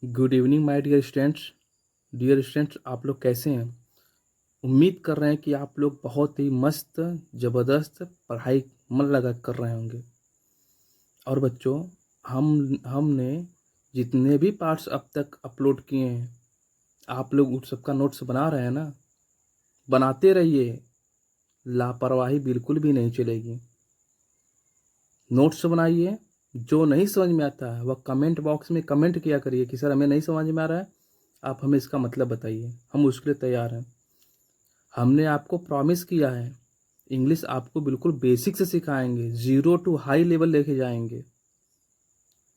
Good evening my dear students, आप लोग कैसे हैं? उम्मीद कर रहे हैं कि आप लोग बहुत ही मस्त ज़बरदस्त पढ़ाई मन लगा कर रहे होंगे। और बच्चों, हमने जितने भी पार्ट्स अब तक अपलोड किए हैं, आप लोग उन सबका नोट्स बना रहे हैं ना? बनाते रहिए, लापरवाही बिल्कुल भी नहीं चलेगी। नोट्स बनाइए। जो नहीं समझ में आता है वह कमेंट बॉक्स में कमेंट किया करिए कि सर हमें नहीं समझ में आ रहा है, आप हमें इसका मतलब बताइए, हम उसके लिए तैयार हैं। हमने आपको प्रॉमिस किया है, इंग्लिश आपको बिल्कुल बेसिक से सिखाएंगे, 0 टू हाई लेवल लेके जाएंगे।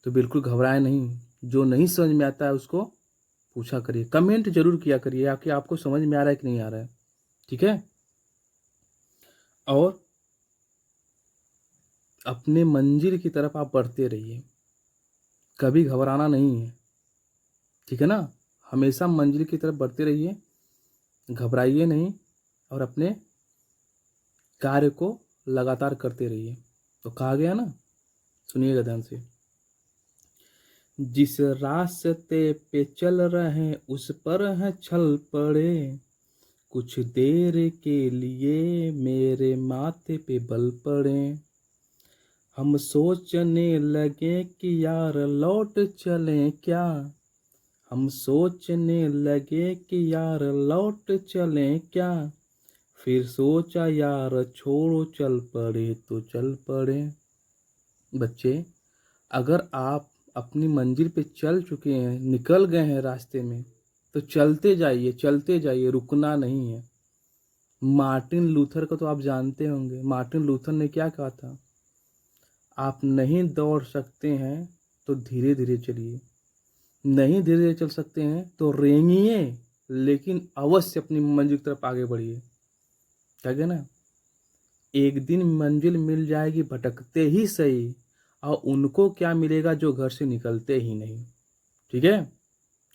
तो बिल्कुल घबराए नहीं। जो नहीं समझ में आता है उसको पूछा करिए, कमेंट जरूर किया करिए कि आपको समझ में आ रहा है कि नहीं आ रहा है। ठीक है? और अपने मंजिल की तरफ आप बढ़ते रहिए, कभी घबराना नहीं है। ठीक है ना? हमेशा मंजिल की तरफ बढ़ते रहिए, घबराइए नहीं और अपने कार्य को लगातार करते रहिए। तो कहा गया ना, सुनिएगा ध्यान से। जिस रास्ते पे चल रहे उस पर है छल पड़े, कुछ देर के लिए मेरे माथे पे बल पड़े। हम सोचने लगे कि यार लौट चलें क्या, हम सोचने लगे कि यार लौट चलें क्या, फिर सोचा यार छोड़ो चल पड़े तो चल पड़े। बच्चे, अगर आप अपनी मंजिल पे चल चुके हैं, निकल गए हैं रास्ते में, तो चलते जाइए, रुकना नहीं है। मार्टिन लूथर को तो आप जानते होंगे। मार्टिन लूथर ने क्या कहा था? आप नहीं दौड़ सकते हैं तो धीरे धीरे चलिए, नहीं धीरे धीरे चल सकते हैं तो रेंगिए, लेकिन अवश्य अपनी मंजिल की तरफ आगे बढ़िए। क्या कहना? एक दिन मंजिल मिल जाएगी भटकते ही सही, और उनको क्या मिलेगा जो घर से निकलते ही नहीं। ठीक है?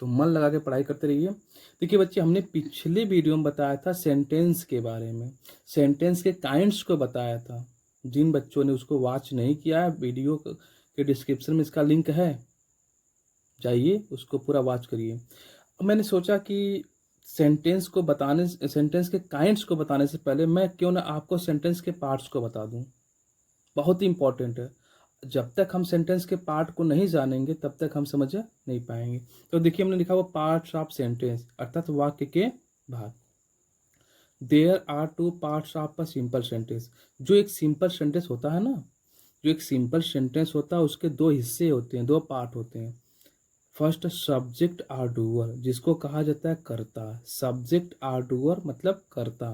तो मन लगा के पढ़ाई करते रहिए। देखिए बच्चे, हमने पिछले वीडियो में बताया था सेंटेंस के बारे में, सेंटेंस के काइंड्स को बताया था। जिन बच्चों ने उसको वॉच नहीं किया है, वीडियो के डिस्क्रिप्शन में इसका लिंक है, जाइए उसको पूरा वॉच करिए। अब मैंने सोचा कि सेंटेंस के काइंड्स को बताने से पहले मैं क्यों ना आपको सेंटेंस के पार्ट्स को बता दूं। बहुत ही इंपॉर्टेंट है। जब तक हम सेंटेंस के पार्ट को नहीं जानेंगे तब तक हम समझ नहीं पाएंगे। तो देखिए, हमने लिखा हुआ पार्ट्स ऑफ सेंटेंस, अर्थात वाक्य के भाग। There are two parts of a simple sentence. जो एक सिंपल सेंटेंस होता है ना, जो एक सिंपल सेंटेंस होता है उसके दो हिस्से होते हैं, दो पार्ट होते हैं। फर्स्ट, सब्जेक्ट आर डूअर, जिसको कहा जाता है कर्ता। सब्जेक्ट आर डूअर मतलब कर्ता।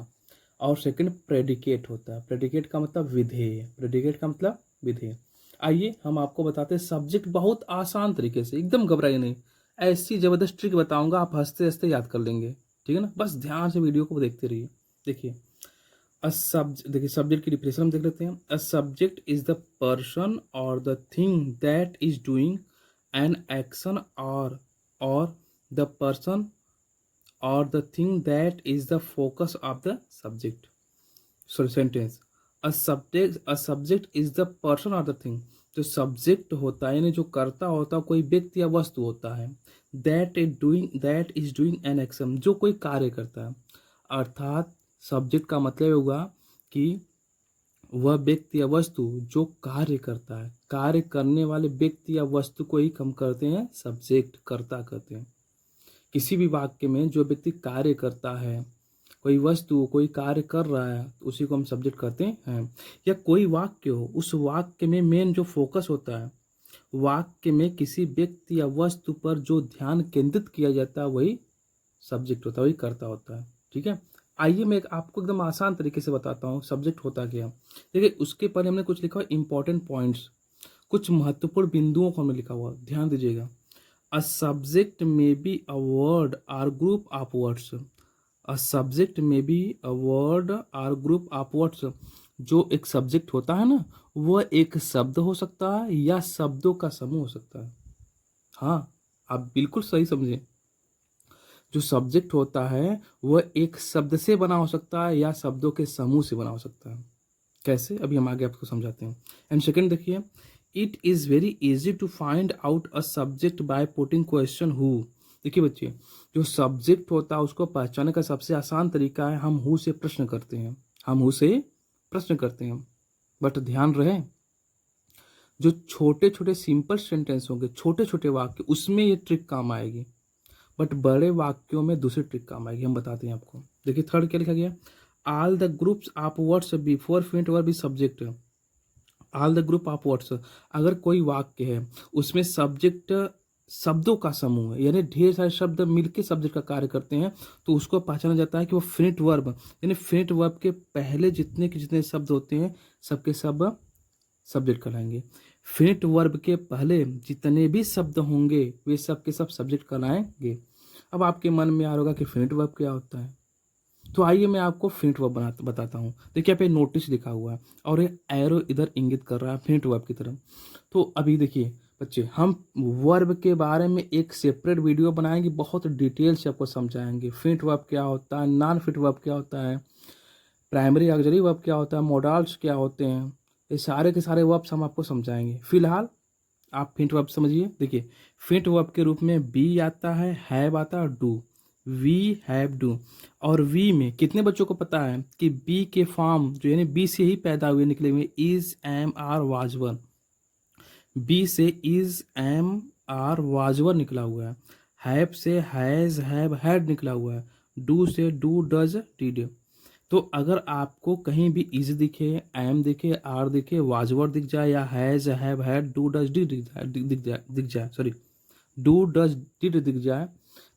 और सेकंड, प्रेडिकेट होता है। प्रेडिकेट का मतलब विधेय, प्रेडिकेट का मतलब विधेय। आइए हम आपको बताते हैं सब्जेक्ट बहुत आसान तरीके से, एकदम घबराइए नहीं। ऐसी जबरदस्त ट्रिक बताऊंगा, आप हंसते हंसते याद कर लेंगे। ठीक है ना? बस ध्यान से वीडियो को देखते रहिए। देखिए, देखिए सब्जेक्ट की डिफिनेशन हम देख लेते हैं। A subject is the person और the thing that is doing an action, और द पर्सन और the thing that is the focus of the subject. Sorry, sentence. A subject is the person और the thing. जो subject होता है, यानी जो करता होता है, कोई व्यक्ति या वस्तु होता है। That is doing an action, जो कोई कार्य करता है। अर्थात सब्जेक्ट का मतलब होगा कि वह व्यक्ति या वस्तु जो कार्य करता है, कार्य करने वाले व्यक्ति या वस्तु को ही हम करते हैं सब्जेक्ट, कर्ता कहते हैं। किसी भी वाक्य में जो व्यक्ति कार्य करता है, कोई वस्तु कोई कार्य कर रहा है, तो उसी को हम सब्जेक्ट कहते हैं। या कोई वाक्य हो, उस वाक्य में मेन जो फोकस होता है, वाक्य में किसी व्यक्ति या वस्तु पर जो ध्यान केंद्रित किया जाता है, वही सब्जेक्ट होता है, वही कर्ता होता है। ठीक है? आइए मैं आपको एकदम आसान तरीके से बताता हूँ सब्जेक्ट होता क्या। देखिए, उसके पर हमने कुछ लिखा हुआ इंपॉर्टेंट पॉइंट्स, कुछ महत्वपूर्ण बिंदुओं को हमने लिखा हुआ, ध्यान दीजिएगा। A subject may be a word or group of words. A subject may be a word or group of words. जो एक सब्जेक्ट होता है ना, वह एक शब्द हो सकता है या शब्दों का समूह हो सकता है। हाँ, आप बिल्कुल सही समझे। जो सब्जेक्ट होता है वह एक शब्द से बना हो सकता है या शब्दों के समूह से बना हो सकता है। कैसे? अभी हम आगे आपको समझाते हैं। एंड सेकंड देखिए, it is very easy to find out a subject by putting question who. देखिए बच्चे, जो सब्जेक्ट होता है उसको पहचानने का सबसे आसान तरीका है हम हु से प्रश्न करते हैं। हम हु से प्रश्न करते हैं। बट ध्यान रहे, जो छोटे छोटे सिंपल सेंटेंस होंगे, छोटे छोटे वाक्य, उसमें ये ट्रिक काम आएगी। बट बड़े वाक्यों में दूसरी ट्रिक काम आएगी, हम बताते हैं आपको। देखिए थर्ड क्या लिखा गया, all the groups of words before fit verb is subject. All the group of words, अगर कोई वाक्य है उसमें सब्जेक्ट शब्दों का समूह है, यानी ढेर सारे शब्द मिलकर सब्जेक्ट का कार्य करते हैं, तो उसको पहचाना जाता है कि वो फिनिट वर्ब, यानी फिनिट वर्ब के पहले जितने के जितने शब्द होते हैं सबके सब सब्जेक्ट कहलाएंगे। फिनिट वर्ब के पहले जितने भी शब्द होंगे वे सब के सब सब्जेक्ट कहलाएंगे। अब आपके मन में आ रहा होगा कि फिनिट वर्ब क्या होता है, तो आइए मैं आपको फिनिट वर्ब बताता हूँ। देखिए यहाँ पे नोटिस लिखा हुआ है और ये एरो इधर इंगित कर रहा है फिनिट वर्ब की तरफ। तो अभी देखिए बच्चे, हम वर्ब के बारे में एक सेपरेट वीडियो बनाएंगे, बहुत डिटेल से आपको समझाएंगे फिनिट वर्ब क्या होता है, नॉन फिनिट वर्ब क्या होता है, प्राइमरी ऑक्सिलरी वर्ब क्या होता है, मोडाल्स क्या होते हैं, ये सारे के सारे वर्ब्स हम आपको समझाएंगे। फिलहाल आप फिनिट वर्ब समझिए। देखिए फिनिट वर्ब के रूप में बी आता है, हैव आता है, डू, वी हैव डू। और वी में कितने बच्चों को पता है कि बी के फॉर्म जो यानी बी से ही पैदा हुए निकले हुए is, am, are, was, were. Be से is, am, are, was, were निकला हुआ है। हैव से हैज, हैव, हैड निकला हुआ है। डू से डू, डज, डिड। तो अगर आपको कहीं भी इज दिखे, एम दिखे, आर दिखे, वाजवर दिख जाए, या has, have, had, do, does, did दिख जाए, सॉरी, डू, डज, डिड दिख जाए,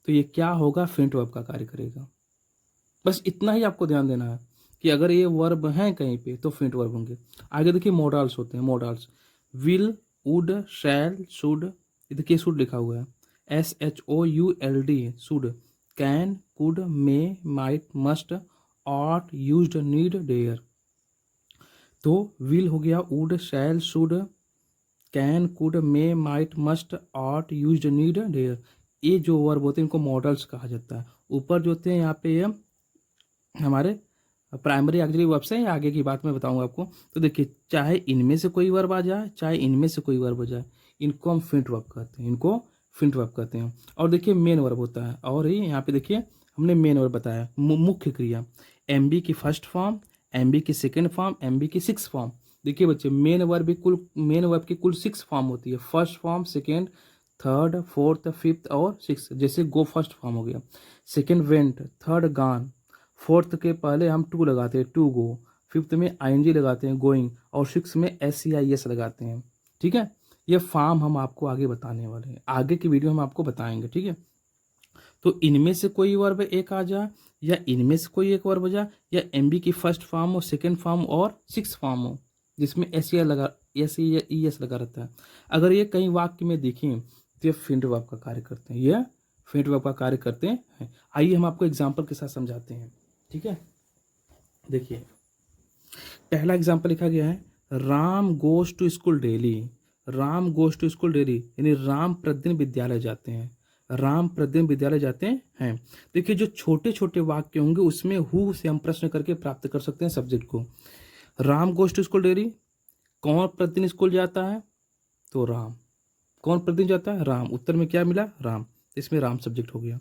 तो ये क्या होगा, फिनिट वर्ब का कार्य करेगा। बस इतना ही आपको ध्यान देना है कि अगर ये वर्ब हैं कहीं पे तो फिनिट वर्ब होंगे। आगे देखिए मोडाल्स होते हैं। Modals will, would, shall, should, देखिए शुड लिखा हुआ है, SHOULD, should, can, could, may, might, must, ought, used, need, dare। तो विल हो गया, would, shall, should, can, could, may, might, must, ought, used, need, dare। ये जो वर्ब होते हैं इनको मॉडल्स कहा जाता है। ऊपर जो होते हैं यहाँ पे ये हमारे प्राइमरी ऑक्सिलरी वर्ब्स हैं, आगे की बात मैं बताऊंगा आपको। तो देखिए चाहे इनमें से कोई वर्ब आ जाए, चाहे इनमें से कोई वर्ब आ जाए, इनको हम फिनिट वर्ब कहते हैं, इनको फिनिट वर्ब कहते हैं। और देखिए मेन वर्ब होता है, और ही यहाँ पे देखिए हमने मेन वर्ब बताया, मुख्य क्रिया, एमबी की फर्स्ट फॉर्म, एमबी की सेकेंड फॉर्म, एमबी की सिक्स फॉर्म। देखिए बच्चे मेन वर्ब की कुल 6 फॉर्म होती है, first form, second, third, fourth, fifth और सिक्स। जैसे गो फर्स्ट फॉर्म हो गया, सेकेंड वेंट, थर्ड गान, फोर्थ के पहले हम टू लगाते हैं, टू गो, फिफ्थ में आईएनजी लगाते हैं, गोइंग, और सिक्स में SEIS लगाते हैं। ठीक है, ये फॉर्म हम आपको आगे बताने वाले हैं, आगे की वीडियो हम आपको बताएंगे। ठीक है, तो इनमें से कोई वर्ब एक आ जाए, या इनमें से कोई एक वर्ब आ जाए, या एमबी की फर्स्ट फॉर्म हो, सेकेंड फॉर्म और सिक्स फॉर्म हो, जिसमें SEIS लगा रहता है। अगर ये कई वाक्य में देखें तो ये फिनिट वर्ब का कार्य करते हैं, ये फिनिट वर्ब का कार्य करते हैं। आइए हम आपको एग्जाम्पल के साथ समझाते हैं। ठीक है, देखिए पहला एग्जाम्पल लिखा गया है, Ram goes to school daily. Ram goes to school daily यानी राम प्रतिदिन विद्यालय जाते हैं, राम प्रतिदिन विद्यालय जाते हैं। देखिए जो छोटे छोटे वाक्य होंगे उसमें हु से हम प्रश्न करके प्राप्त कर सकते हैं सब्जेक्ट को। Ram goes to school daily, कौन प्रतिदिन स्कूल जाता है, तो राम। कौन प्रतिदिन जाता है, राम। उत्तर में क्या मिला, राम, इसमें राम सब्जेक्ट हो गया।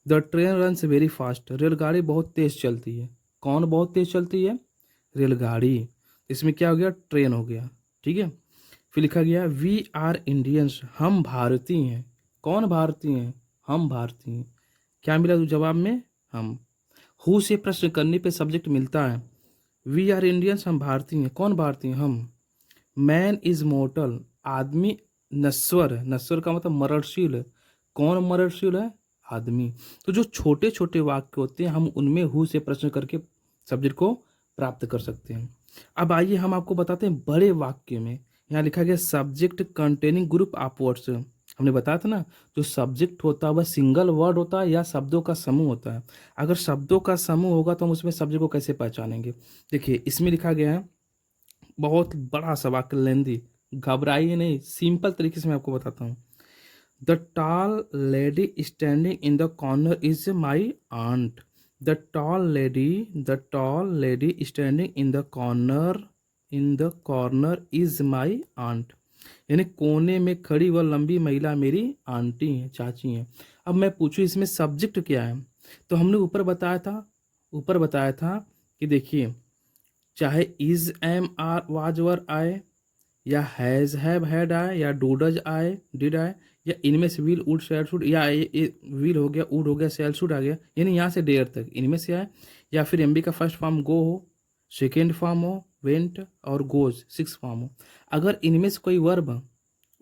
The train runs very fast, रेलगाड़ी बहुत तेज चलती है। कौन बहुत तेज चलती है, रेलगाड़ी, इसमें क्या हो गया, ट्रेन हो गया। ठीक है, फिर लिखा गया वी आर इंडियंस, हम भारतीय हैं। कौन भारतीय हैं, हम भारतीय हैं। क्या मिला जवाब में, हम। हु से प्रश्न करने पे सब्जेक्ट मिलता है, वी आर इंडियंस, हम भारतीय हैं। कौन भारतीय हैं, हम। मैन इज मोर्टल, आदमी नश्वर है। नश्वर का मतलब मरणशील है। कौन मरणशील है, आदमी। तो जो छोटे छोटे वाक्य होते हैं हम उनमें हु से प्रश्न करके सब्जेक्ट को प्राप्त कर सकते हैं। अब आइए हम आपको बताते हैं बड़े वाक्य में। यहाँ लिखा गया subject containing group of words. हमने बताया था ना, जो सब्जेक्ट होता है वह सिंगल वर्ड होता है या शब्दों का समूह होता है। अगर शब्दों का समूह होगा तो हम उसमें सब्जेक्ट को कैसे पहचानेंगे। देखिए इसमें लिखा गया है, बहुत बड़ा सा वाक्य, लेंदी, घबराइए नहीं, सिंपल तरीके से मैं आपको बताता हूँ। The tall lady standing in the corner is my aunt. The tall lady standing in the corner is my aunt. यानी कोने में खड़ी वह लंबी महिला मेरी आंटी है, चाची है। अब मैं पूछूं इसमें सब्जेक्ट क्या है, तो हमने ऊपर बताया था कि देखिए, चाहे is am are was were आए, या हैज हैव हैड आए, या डू डज आए डिड आए, या इनमें से विल वुड शैल शुड, या विल हो गया, वुड हो गया, शैल शुड आ गया, यानी यहाँ से डेयर तक इनमें से आए, या फिर एमबी का फर्स्ट फॉर्म गो हो, सेकेंड फॉर्म हो वेंट, और गोज सिक्स फॉर्म हो। अगर इनमें से कोई वर्ब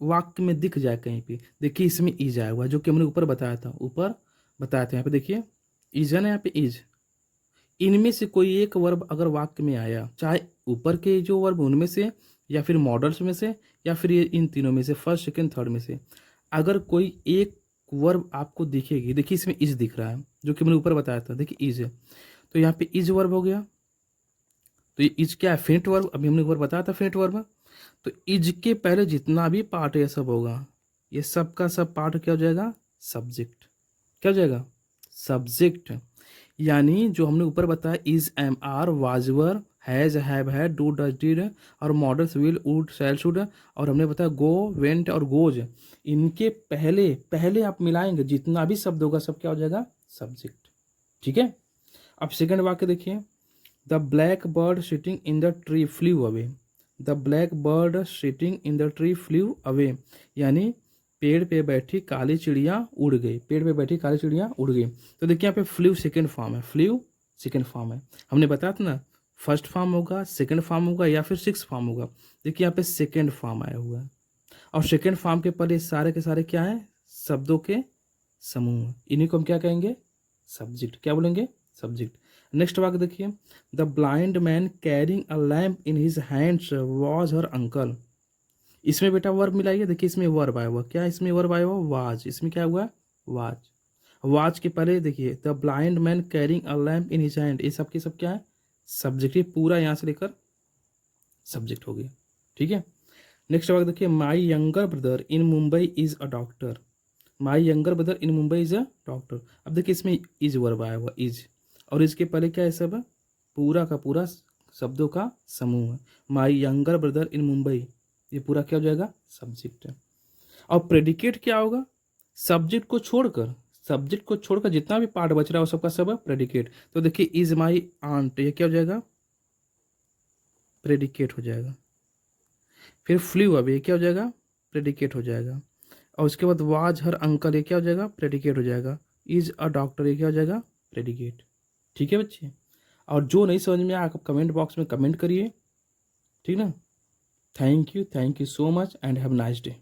वाक्य में दिख जाए कहीं पे, देखिए इसमें इज आया हुआ, जो कि हमने ऊपर बताया था, यहाँ पे देखिए इज है ना, यहाँ पे इज। इनमें से कोई एक वर्ब अगर वाक्य में आया, चाहे ऊपर के जो वर्ब उनमें से, या फिर मॉडल्स में से, या फिर ये इन तीनों में से, फर्स्ट सेकंड थर्ड में से, अगर कोई एक वर्ब आपको दिखेगी, देखिए इसमें इज दिख रहा है, जो कि मैंने ऊपर बताया था, देखिए इज है, तो यहाँ पे इज वर्ब हो गया। तो ये इज क्या है? फेंट वर्ब। अभी हमने ऊपर बताया था फेंट वर्ब। तो इज के पहले जितना भी पार्ट ये सब होगा, ये सब का सब पार्ट क्या हो जाएगा? सब्जेक्ट। क्या हो जाएगा? सब्जेक्ट। यानी जो हमने ऊपर बताया is am are was were has have had do does did और modals will would shall should, और हमने बताया गो वेंट और गोज, इनके पहले पहले आप मिलाएंगे जितना भी शब्द होगा सब क्या हो जाएगा? सब्जेक्ट। ठीक है। अब सेकंड वाक्य देखिए, the black bird sitting in the tree flew away. The black bird sitting in the tree flew away, यानी पेड़ पे बैठी काली चिड़िया उड़ गई। पेड़ पे बैठी काली चिड़िया उड़ गई। तो देखिए यहाँ पे फ्ल्यू सेकंड फॉर्म है, फ्ल्यू सेकंड फॉर्म है। हमने बताया था ना, फर्स्ट फॉर्म होगा, सेकंड फॉर्म होगा, या फिर सिक्स फॉर्म होगा। देखिए यहाँ पे सेकंड फॉर्म आया हुआ है, और सेकंड फॉर्म के पहले सारे के सारे क्या है? शब्दों के समूह। इन्हीं को हम क्या कहेंगे? सब्जेक्ट। क्या बोलेंगे? सब्जेक्ट। नेक्स्ट वाक्य देखिए, the blind man carrying a lamp in his hands was her uncle. इसमें बेटा वर्ब मिलाइए, देखिए इसमें वर्ब आया हुआ, क्या इसमें वर्ब आया हुआ? वाज। इसमें क्या हुआ? वाज। वाज के पहले देखिए, the blind man carrying a lamp in his hand, ये सब के सब क्या है? सब्जेक्ट। ये पूरा यहाँ से लेकर सब्जेक्ट हो गया। ठीक है। नेक्स्ट वाक्य देखिए, my younger brother in Mumbai is a doctor. My younger brother in Mumbai is a doctor. अब देखिए इसमें इज वर्ब आया हुआ, इज, और इसके पहले क्या है? सब पूरा का पूरा शब्दों का समूह है। My younger brother in Mumbai, ये पूरा क्या हो जाएगा? सब्जेक्ट है। और प्रेडिकेट क्या होगा? सब्जेक्ट को छोड़कर, सब्जेक्ट को छोड़कर जितना भी पार्ट बच रहा है वो सबका सब है प्रेडिकेट। तो देखिए इज माई आंट, ये क्या हो जाएगा? प्रेडिकेट हो जाएगा। फिर फ्लू, अब ये क्या हो जाएगा? प्रेडिकेट हो जाएगा। और उसके बाद वाज हर अंकल, ये क्या हो जाएगा? प्रेडिकेट हो जाएगा। इज अ डॉक्टर, ये क्या हो जाएगा? प्रेडिकेट। ठीक है बच्चे। और जो नहीं समझ में आया आप कमेंट बॉक्स में कमेंट करिए, ठीक ना। Thank you so much and have nice day.